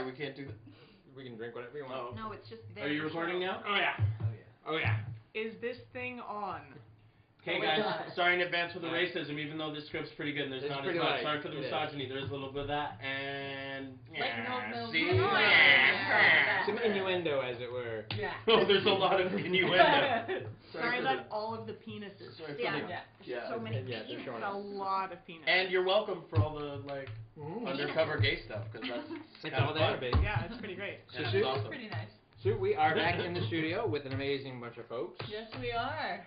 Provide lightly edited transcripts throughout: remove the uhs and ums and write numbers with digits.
We can't do that. We can drink whatever you want. Oh. No, it's just there. Are you recording now? Oh yeah. Oh yeah. Is this thing on? Okay, guys. Sorry in advance for the racism, even though this script's pretty good and there's not as much. Sorry for the misogyny. There's a little bit of that and some innuendo, as it were. Yeah. Oh, there's a lot of innuendo. Sorry about all of the penises. So many penis. A lot of penis. And you're welcome for all the undercover gay stuff because that's all there, baby. Yeah, it's pretty great. Yeah, it's awesome. Pretty nice. So we are back in the studio with an amazing bunch of folks. Yes, we are.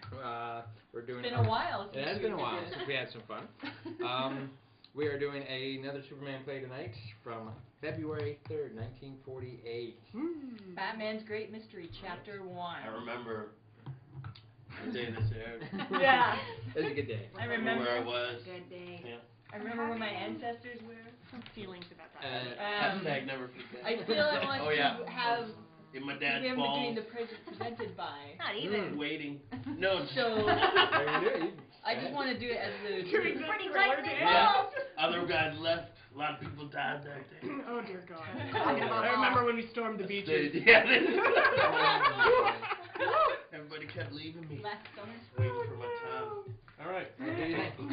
We're doing. It's been a while. It has been a while since we had some fun. We are doing another Superman play tonight from February 3rd, 1948. Batman's Great Mystery, Chapter 1. I remember the day this aired. Yeah. It was a good day. I remember where I was. Good day. Yeah. I remember where my ancestors were. Some feelings about that. Hashtag never forget. I feel I want to have in my dad's him balls. between the presented by. Not even. Waiting. No. So I just want to do it as the pretty tight. Yeah. Other guys left. A lot of people died that day. Oh dear God. I remember when we stormed the beaches. Yeah. Everybody kept leaving me. Last summer. Waiting for my time. All right.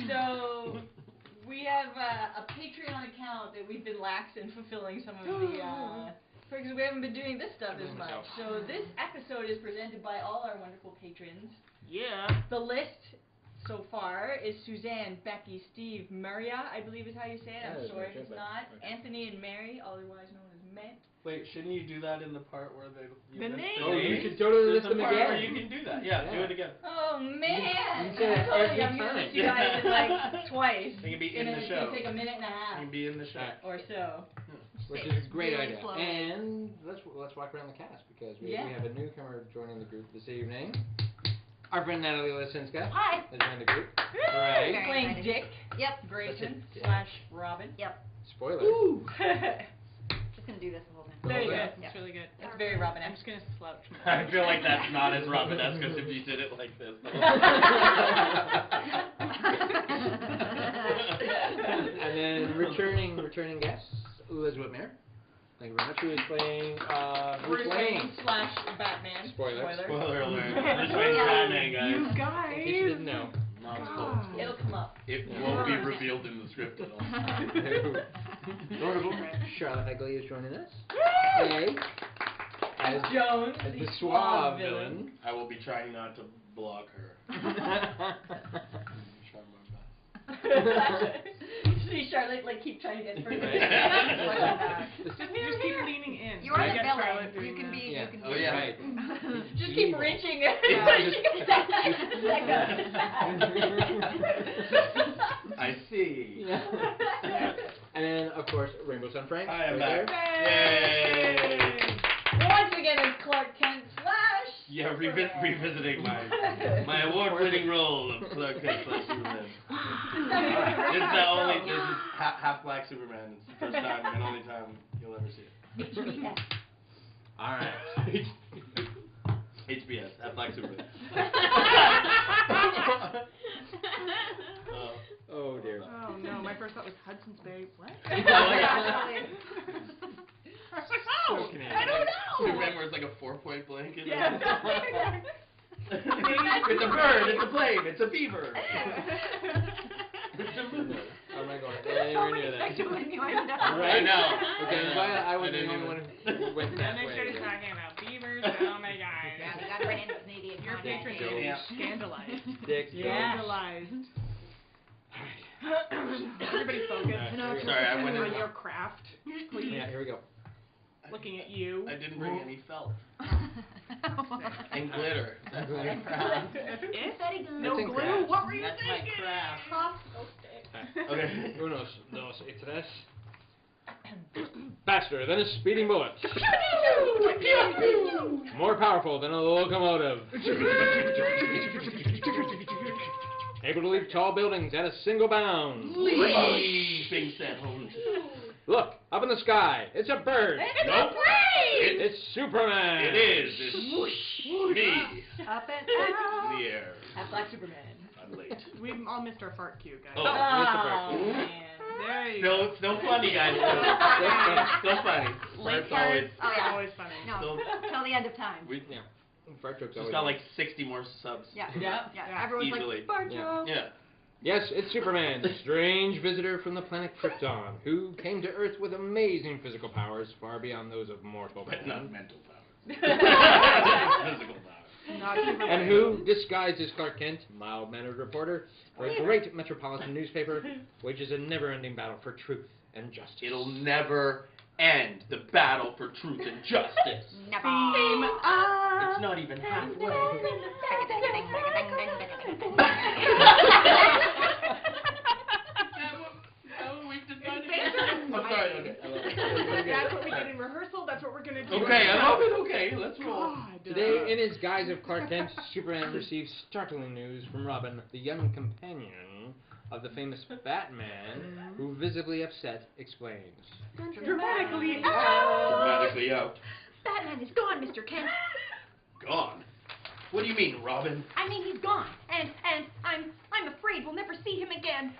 So we have a Patreon account that we've been lax in fulfilling some of the. Because we haven't been doing this stuff as much. So this episode is presented by all our wonderful patrons. Yeah. The list so far is Suzanne, Becky, Steve, Maria, I believe is how you say it. I'm sorry if it's not. Anthony and Mary, otherwise known as Mint. Wait, shouldn't you do that in the part where they... The name! Oh, you should totally list them again. Where you can do that. Yeah, do it again. Oh, man! You said every I'm time. using you guys like twice. It can be in the show. It's going to take a minute and a half. It can be in the show. Or so. Which is a great idea. Slow. And let's walk around the cast because we have a newcomer joining the group this evening. Our friend Natalie Lisiniska. Hi. Has joined the group. Right. Playing Dick. Yep. Grayson / Robin. Yep. Spoiler. Ooh. Just gonna do this the whole time. There you go. It's really good. That's very Robin. I'm just gonna slouch. I feel like that's not as Robin-esque as if you did it like this. And then returning guest, Liz Whitmere. Thank you very much. Who is playing Bruce Wayne / Batman. Spoiler alert. Bruce Wayne's Batman, guys. You guys. In case you didn't know. It'll come up. It won't be revealed in the script at all. Notable Charlotte Hegele is joining us. Hey. As Jones, as the suave villain. I will be trying not to block her. See Charlotte keep trying to get further. Just keep leaning in. You are the villain. You can be. Yeah. You can be. Oh yeah. Right. Just keep reaching. I see. And then of course Rainbow Sun Frank. I am back. Yay! Once again as Clark Kent / Yeah, revisiting my award-winning role of Clark Kent / Superman. This is half black Superman. It's the first time and only time you'll ever see it. HBS. All right. HBS, half black Superman. Oh dear. Oh no, my first thought was Hudson's Bay. What? So I don't know. Superman wears like a 4-point blanket. Yeah. It's a bird, it's a plane, it's a beaver. It's a moon. I'm not going anywhere near that. I know. Okay, I'm glad I was the only one who went that And they way. started talking about beavers. Oh my God. Yeah, we got right into Canadian Your patron content. is Yeah. scandalized. Dick. Scandalized. Everybody focus. Sorry, I went on in. your craft, please. Yeah, here we go. Looking at you. I didn't bring any felt. And glitter. That's my craft. That's it? That's No in glue? craft. What were you That's thinking? my craft. Okay. Unos, dos, y tres. Faster than a speeding bullet. More powerful than a locomotive. Able to leap tall buildings at a single bound. Leaping sound. Look, up in the sky. It's a bird. It's Nope. a plane! It's Superman. It is. It's me. Up and In out. the air. Half Black Superman. I'm late. We've all missed our fart cue, guys. Oh. Mr. Burke. man. There you go. Still funny, guys. Still funny. Late Fart's always. parts, Oh, yeah. always funny. No, Still, till the end of time. Yeah. Fart jokes just always got good. like 60 more subs. Yeah. Yeah. Yeah. Everyone's Easily. like, fart joke. Yeah. Yes, it's Superman, the strange visitor from the planet Krypton, who came to Earth with amazing physical powers far beyond those of mortal But man. not mental powers. Physical powers. Not Superman. And who, disguised as Clark Kent, mild-mannered reporter for a great metropolitan newspaper, wages a never-ending battle for truth and justice. It'll never end, the battle for truth and justice. Never. It's not even halfway. I'm sorry, okay. I love it. That's what we did in rehearsal. That's what we're gonna do. Okay, I love it, okay, let's roll. God. Today, in his guise of Clark Kent, Superman receives startling news from Robin, the young companion of the famous Batman, who, visibly upset, explains. Dramatically Dramatically out. Batman is gone, Mr. Kent. Gone? What do you mean, Robin? I mean, he's gone, and I'm afraid we'll never see him again.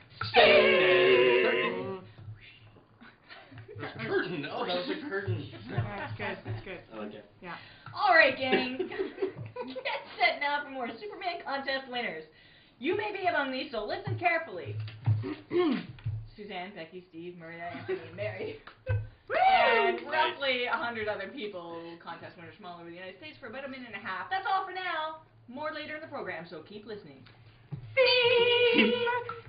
Curtain. Oh, that was a curtain. That's good. That's good. I like it. Yeah. All right, gang. Get set now for more Superman contest winners. You may be among these, so listen carefully. Suzanne, Becky, Steve, Maria, Anthony, and Mary. And roughly 100 other people, contest winners from all over the United States for about a minute and a half. That's all for now. More later in the program, so keep listening.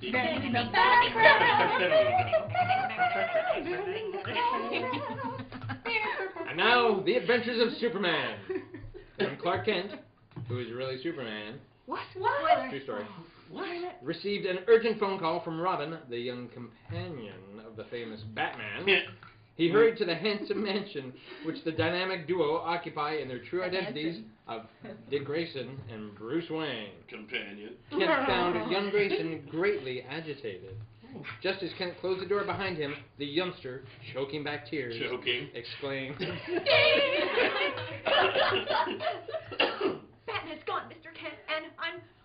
In the background. And now, the adventures of Superman. When Clark Kent, who is really Superman, What? true story, What? received an urgent phone call from Robin, the young companion of the famous Batman. He hurried to the handsome mansion which the dynamic duo occupy in their true identities of Dick Grayson and Bruce Wayne. Companion. Kent found young Grayson greatly agitated. Just as Kent closed the door behind him, the youngster, choking back tears, Choking. exclaimed, Batman's gone, Mr. Kent, and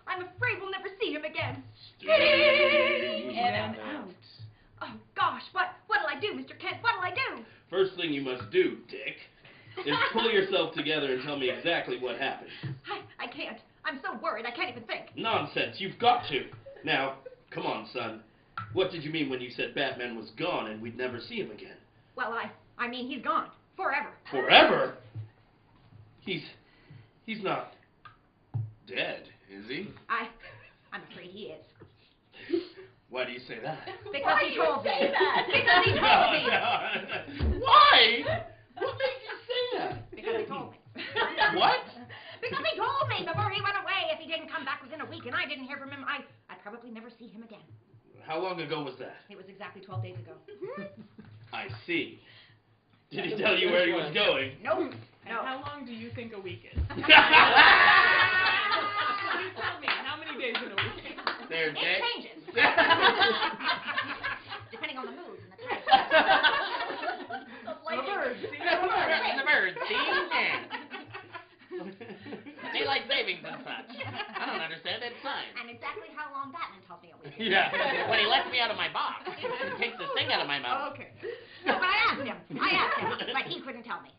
I'm afraid we'll never see him again. And out. Oh gosh, what'll I do, Mr. Kent? What'll I do? First thing you must do, Dick, is pull yourself together and tell me exactly what happened. I can't. I'm so worried I can't even think. Nonsense, you've got to. Now, come on, son. What did you mean when you said Batman was gone and we'd never see him again? Well, I mean he's gone. Forever. Forever? He's not dead, is he? I'm afraid he is. Why do you say that? Because he told me. Because he told me. Why? What makes you say that? Because he told me. What? Because he told me before he went away if he didn't come back within a week and I didn't hear from him, I'd probably never see him again. How long ago was that? It was exactly 12 days ago. I see. Did he tell you where he was going? Nope. And how long do you think a week is? There, You tell me. How many days in a week? It Dick. changes. Depending on the mood and the type. like The birds. See, The birds, see? Daylight savings and such. I don't understand that sign. And exactly how long Batman tells me a week. Yeah, when he lets me out of my box, he takes the sting out of my mouth. Okay. No, but I asked him, but he couldn't tell me.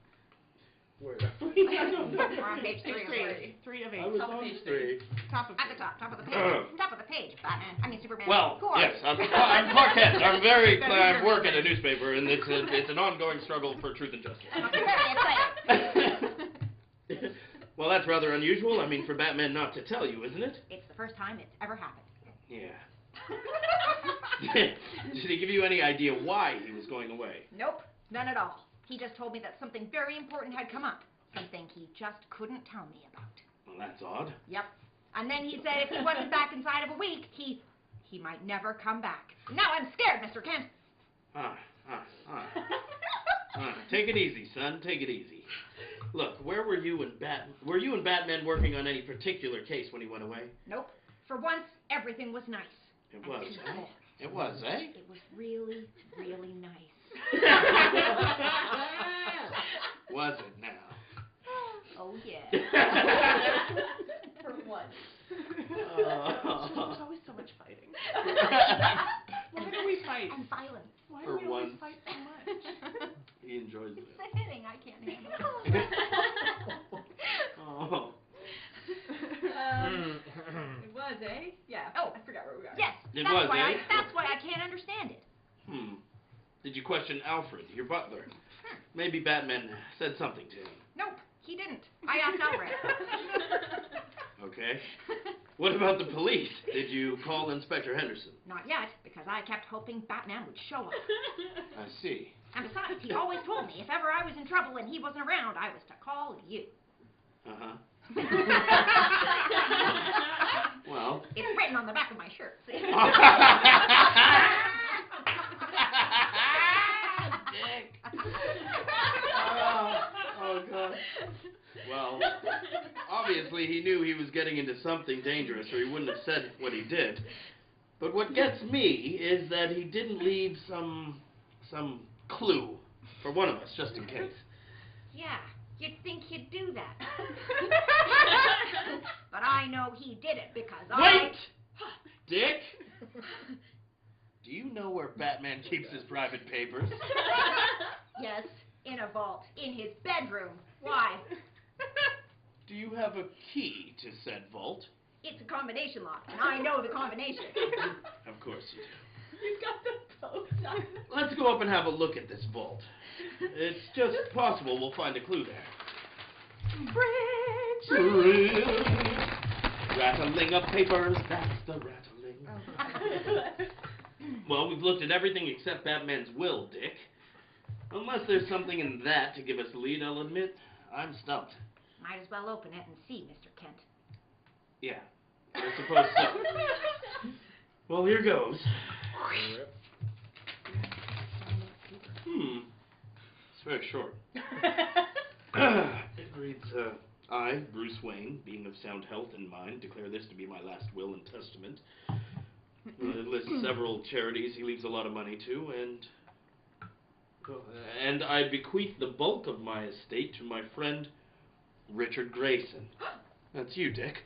Where? We're on page 3 or 4. 3 of 8. I was Top of on page 3. Top of At the top of the page. Top of the page, Batman. I mean Superman. Well, Who are yes, you? I'm Clark Kent. I'm very glad I work at a newspaper, and it's an ongoing struggle for truth and justice. I'm very excited. Well, that's rather unusual. I mean, for Batman not to tell you, isn't it? It's the first time it's ever happened. Yeah. Did he give you any idea why he was going away? Nope, none at all. He just told me that something very important had come up. Something he just couldn't tell me about. Well, that's odd. Yep. And then he said if he wasn't back inside of a week, he might never come back. Now I'm scared, Mr. Kent. Take it easy, son. Take it easy. Look, where were you and Batman working on any particular case when he went away? Nope. For once, everything was nice. It was, eh? It was, eh? It was really, really nice. Was it now? Oh, yeah. For once. There's always so much fighting. Why do we fight? And violence. kidding. I can't handle it. Oh. It was, eh? Yeah. Oh, I forgot where we are. Yes. It that's was, why eh? that's why I can't understand it. Did you question Alfred, your butler? Maybe Batman said something to him. Nope, he didn't. I asked Alfred. Okay. What about the police? Did you call Inspector Henderson? Not yet, because I kept hoping Batman would show up. I see. And besides, he always told me if ever I was in trouble and he wasn't around, I was to call you. Uh-huh. Well. It's written on the back of my shirt. See? Dick. Oh, God. Well, obviously he knew he was getting into something dangerous, or he wouldn't have said what he did. But what gets me is that he didn't leave some clue for one of us, just in case. Yeah, you'd think he'd do that. But I know he did it because Wait! Dick? Do you know where Batman keeps his private papers? Yes, in a vault, in his bedroom. Why? Do you have a key to said vault? It's a combination lock, and I know the combination. Of course you do. You got the post on. Let's go up and have a look at this vault. It's just possible we'll find a clue there. Bridge. Rattling of papers, that's the rattling. Well, we've looked at everything except Batman's will, Dick. Unless there's something in that to give us a lead, I'll admit, I'm stumped. Might as well open it and see, Mr. Kent. Yeah, I suppose so. Well, here goes. It's very short. It reads, I, Bruce Wayne, being of sound health and mind, declare this to be my last will and testament. It lists several charities he leaves a lot of money to, and I bequeath the bulk of my estate to my friend, Richard Grayson. That's you, Dick.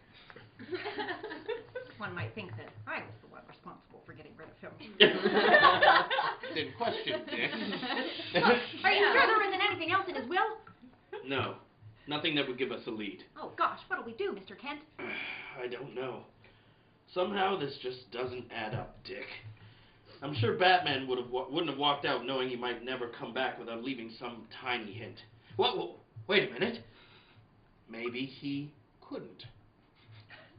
One might think that I was the one responsible for getting rid of him. Didn't question, Dick. Are you sure there isn't anything else in his will? No, nothing that would give us a lead. Oh, gosh, what'll we do, Mr. Kent? I don't know. Somehow this just doesn't add up, Dick. I'm sure Batman wouldn't have walked out knowing he might never come back without leaving some tiny hint. Whoa, wait a minute. Maybe he couldn't.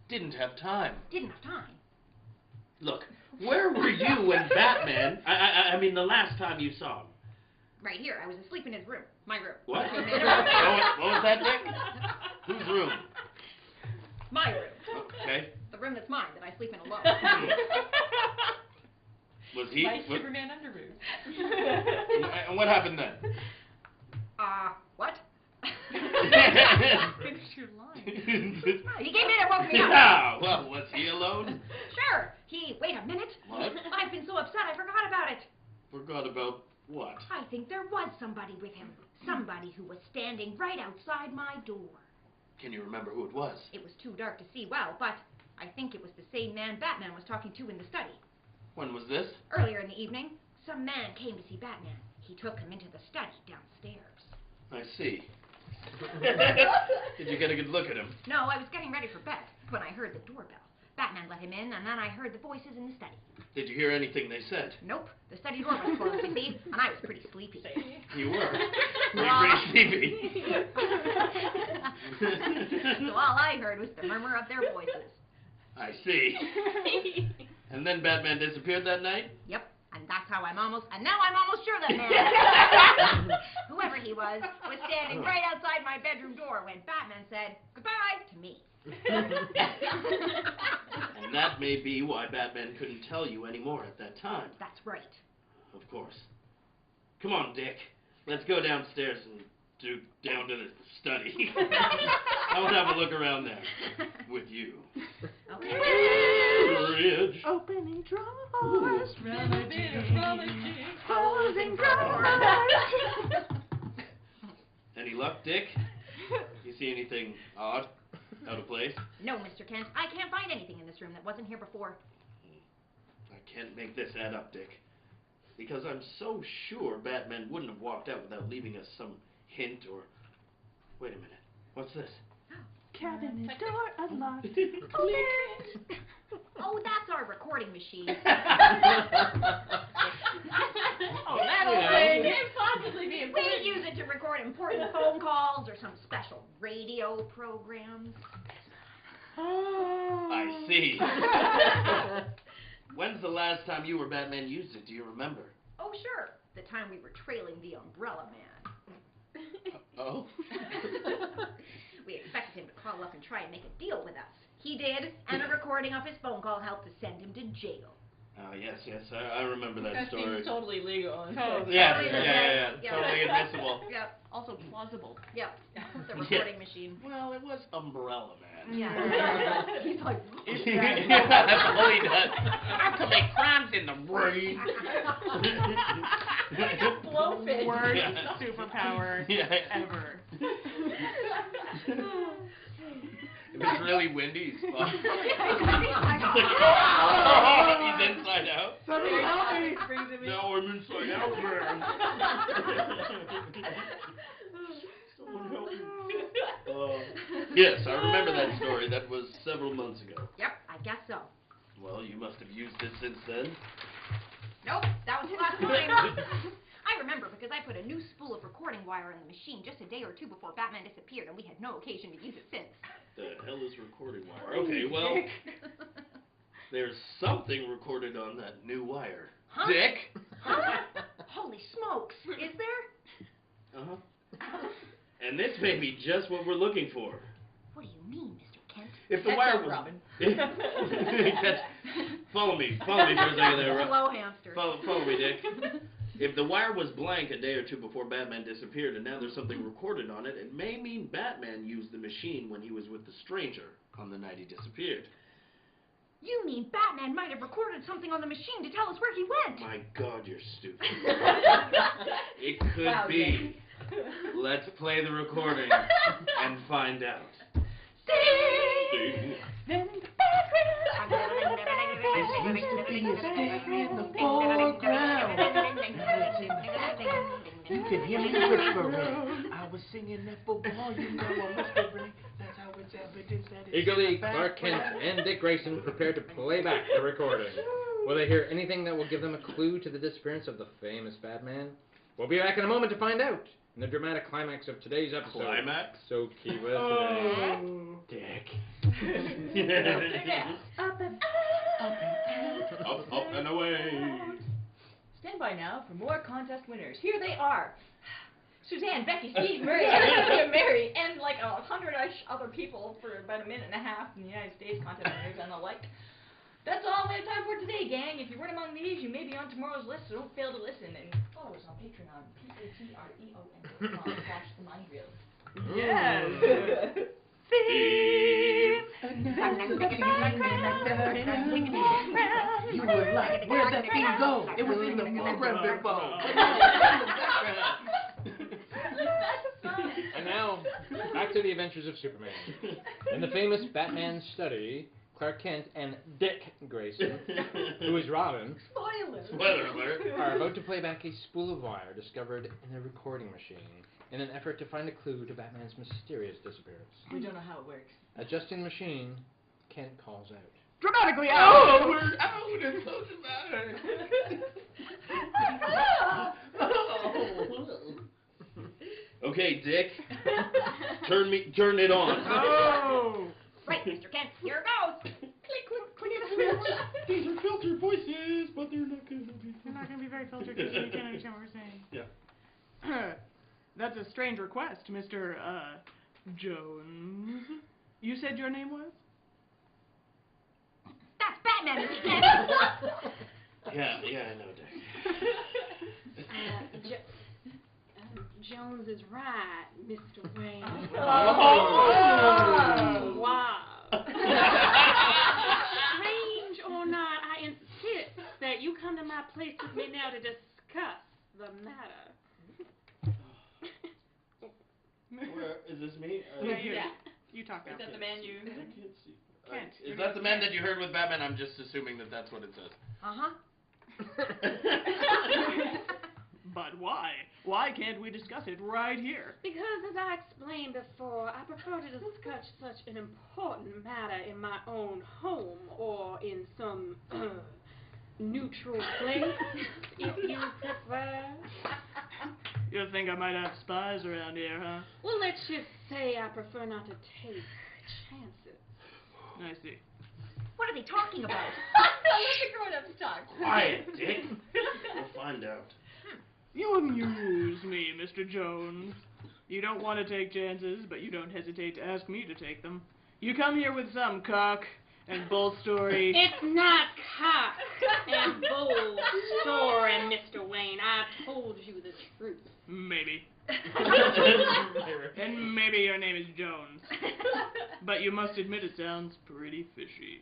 Didn't have time. Didn't have time. Look, where were you when Batman... I mean, the last time you saw him? Right here. I was asleep in his room. My room. What? What was that, Dick? Whose room? My room. Okay. The room that's mine, that I sleep in alone. Was he... My Superman underoos. And what happened then? What? Finish your line. He came in and woke me up. Yeah, well, was he alone? Sure. Wait a minute. What? I've been so upset I forgot about it. Forgot about what? I think there was somebody with him. Somebody who was standing right outside my door. Can you remember who it was? It was too dark to see well, but I think it was the same man Batman was talking to in the study. When was this? Earlier in the evening, some man came to see Batman. He took him into the study downstairs. I see. Did you get a good look at him? No, I was getting ready for bed when I heard the doorbell. Batman let him in, and then I heard the voices in the study. Did you hear anything they said? Nope. The study door was closed, you see, and I was pretty sleepy. You were? Were you pretty sleepy? So all I heard was the murmur of their voices. I see. And then Batman disappeared that night? Yep. And that's how now I'm almost sure that man, whoever he was standing right outside my bedroom door when Batman said goodbye to me. And that may be why Batman couldn't tell you anymore at that time. That's right. Of course. Come on, Dick. Let's go downstairs and down to the study. I want to have a look around there with you. Okay. Bridge. Opening drawers, Closing drawers. Any luck, Dick? You see anything odd? Out of place? No, Mr. Kent. I can't find anything in this room that wasn't here before. I can't make this add up, Dick. Because I'm so sure Batman wouldn't have walked out without leaving us some hint or... Wait a minute. What's this? Cabinet door unlocked. Oh, that's our recording machine. Oh, that'll thing can't possibly be important. We use it to record important phone calls or some special radio programs. I see. When's the last time you or Batman used it? Do you remember? Oh, sure. The time we were trailing the Umbrella Man. Oh? We expected him to call up and try and make a deal with us. He did, and a recording of his phone call helped to send him to jail. Oh, yes, I remember that story. That seems totally legal. And Totally. Yeah, Totally yeah. Totally admissible. Yep, Also plausible. yep. The recording machine. Well, it was Umbrella Man. Yeah. He's like, That's all he does. I commit crimes in the rain. Like a blowfish. Worst superpower ever. If it's really windy, he's fine. He's inside out. Somebody help me. Brings him in. No, I'm inside out, man. Someone help me. Yes, I remember that story. That was several months ago. Yep, I guess so. Well, you must have used it since then. Nope, that was the last time. I remember because I put a new spool of recording wire in the machine just a day or two before Batman disappeared, and we had no occasion to use it since. The hell is recording wire? Okay, well, there's something recorded on that new wire. Huh? Dick? Huh? Holy smokes, is there? Uh-huh. And this may be just what we're looking for. What do you mean, Mr. Kent? If the Catch wire up, was... Robin. Follow me for a second there. Slow hamster. Follow me, Dick. If the wire was blank a day or two before Batman disappeared, and now there's something recorded on it, it may mean Batman used the machine when he was with the stranger on the night he disappeared. You mean Batman might have recorded something on the machine to tell us where he went? My God, you're stupid. It could Wow, be. Let's play the recording and find out. Sing! Then There used to be a thing in the foreground. You can hear me whispering. I was singing that for boy, you know I'm whispering. That's how it's evidence that it's Eagerly, Clark Kent and Dick Grayson prepare to play back the recording. Will they hear anything that will give them a clue to the disappearance of the famous Batman? We'll be back in a moment to find out in the dramatic climax of today's episode. Climax? So keep listening. Oh. Dick. Up and Up and away. Stand by now for more contest winners. Here they are. Suzanne, Becky, Steve, Mary, and like 100-ish other people for about a minute and a half in the United States, contest winners and the like. That's all we have time for today, gang. If you weren't among these, you may be on tomorrow's list, so don't fail to listen. And follow us on Patreon, patreon.com/the Mind Reels. Yes. Steve. You were like, where'd that thing go? It was in the foreground before. And now, back to the adventures of Superman. In the famous Batman study, Clark Kent and Dick Grayson, who is Robin, Spoiler alert. are about to play back a spool of wire discovered in a recording machine in an effort to find a clue to Batman's mysterious disappearance. We don't know how it works. Adjusting the machine, Kent calls out. Dramatically out. Oh, we're out. It's so dramatic. Okay, Dick. Turn it on. Oh. Right, Mr. Kent, here it goes. These are filtered voices, but they're not going to be. They're not going to be very filtered because you can't understand what we're saying. Yeah. That's a strange request, Mr. Jones. You said your name was? That's Batman, Mr. Kent. Yeah, I know, Dick. Jones is right, Mr. Wayne. Oh. Wow. Strange or not, I insist that you come to my place with me now to discuss the matter. Where is this me? Yeah, you. Yeah. You talk now. Is that the man you... I can't see. Kent, Is that the man that you heard with Batman? I'm just assuming that that's what it says. Uh-huh. But why? Why can't we discuss it right here? Because, as I explained before, I prefer to discuss such an important matter in my own home or in some neutral place, if you prefer. You think I might have spies around here, huh? Well, let's just say I prefer not to take chances. I see. What are they talking about? Let the grown-ups talk. Quiet, Dick. We'll find out. You amuse me, Mr. Jones. You don't want to take chances, but you don't hesitate to ask me to take them. You come here with some cock and bull story. It's not cock and bull story, Mr. Wayne. I told you the truth. Maybe. And maybe your name is Jones. But you must admit it sounds pretty fishy.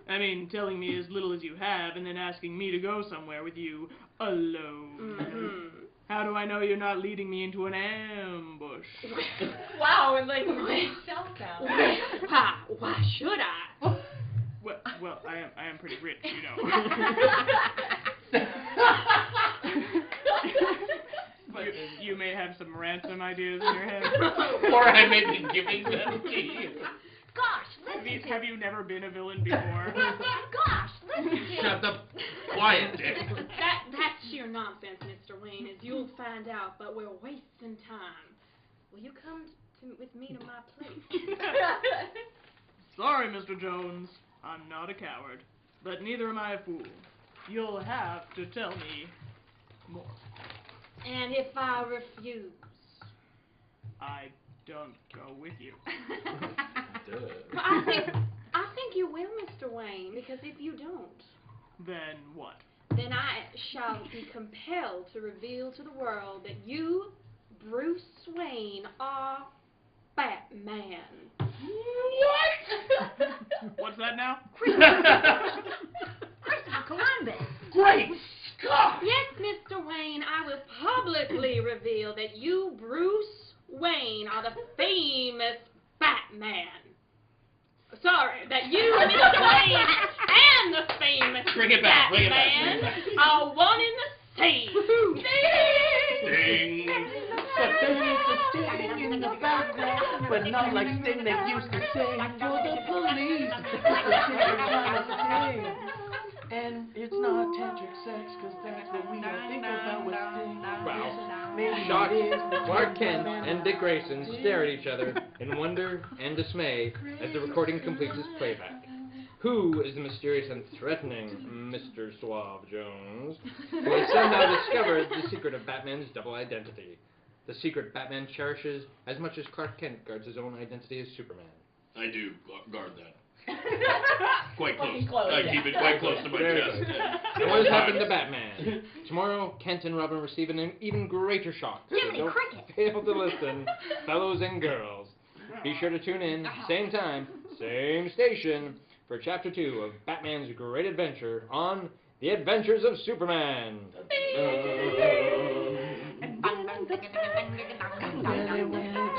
I mean, telling me as little as you have and then asking me to go somewhere with you alone. How do I know you're not leading me into an ambush? Wow, and like southbound. Why should I? Well, I am pretty rich, you know. You may have some ransom ideas in your head. Or I may be giving them to you. Gosh, Have you never been a villain before? Gosh, listen to Shut up. Quiet, Dick. That's sheer nonsense, Mr. Wayne, as you'll find out, but we're wasting time. Will you come with me to my place? Sorry, Mr. Jones. I'm not a coward. But neither am I a fool. You'll have to tell me more. And if I refuse? I don't go with you. I think you will, Mr. Wayne, because if you don't, Then what? then I shall be compelled to reveal to the world that you, Bruce Wayne, are Batman. What? What's that now? Christopher Columbus. Great Scott! Yes, Mr. Wayne, I will publicly reveal that you, Bruce Wayne, are the famous Batman. Sorry, that you, Mr. Wayne, and the famous Bring it back, Batman bring it back. are one in the same. Ding! But there is a sting in the background, but not like Sting that used to sing for the police. It's a different kind of sting. And it's not tantric sex, cause that's what we all think about with Sting. Wow. Maybe Shocked, it is. Clark Kent and Dick Grayson stare at each other in wonder and dismay as the recording completes its playback. Who is the mysterious and threatening Mr. Suave Jones, who has somehow discovered the secret of Batman's double identity? The secret Batman cherishes as much as Clark Kent guards his own identity as Superman. I do guard that. Quite close. Fucking close, I yeah. keep it quite close to my Very chest. good. Yeah. And what has happened to Batman? Tomorrow, Kent and Robin receive an even greater shock. So Jiminy don't Cricket. fail to listen, fellows and girls. Be sure to tune in, same time, same station, for Chapter 2 of Batman's Great Adventure on The Adventures of Superman.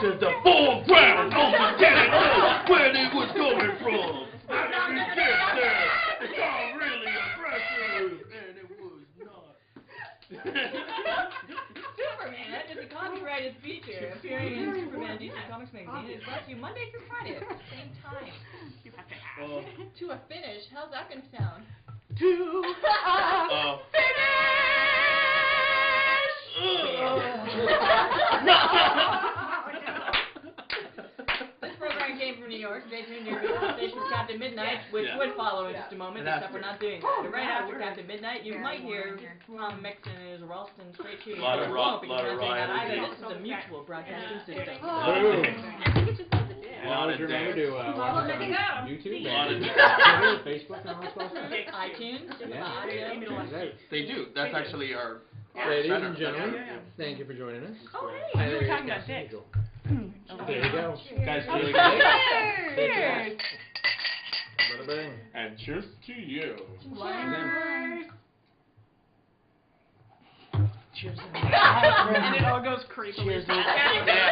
To the foreground, Uncle Daddy knows where they was coming from. And if you get there, it's all really aggressive. And it was not. Superman is a copyrighted feature appearing in Superman DC Comics magazine. It's brought to you Monday through Friday at the same time. To a finish. How's that going to sound? This program came from New York. Stay tuned to your radio station with Captain Midnight, which would follow in just a moment, except we're not doing that. And right after Captain Midnight, you might hear Tom mixing his Ralston straight shooting. Lot of rock, because lot of we're not saying that rock. either. This is a mutual broadcasting system. Boom. Lot of Remember to watch us on YouTube, and Twitter, Facebook, and all that stuff. iTunes, Yeah. They do. That's actually our Ladies center. and gentlemen, thank you for joining us. Oh, Hi, hey. there were is talking about Captain dicks. Angel. There you go. Guys, Really cheers. good. Cheers. Bada bing. And cheers to you. Cheers. And it all goes creepily. Cheers. fast. Yeah.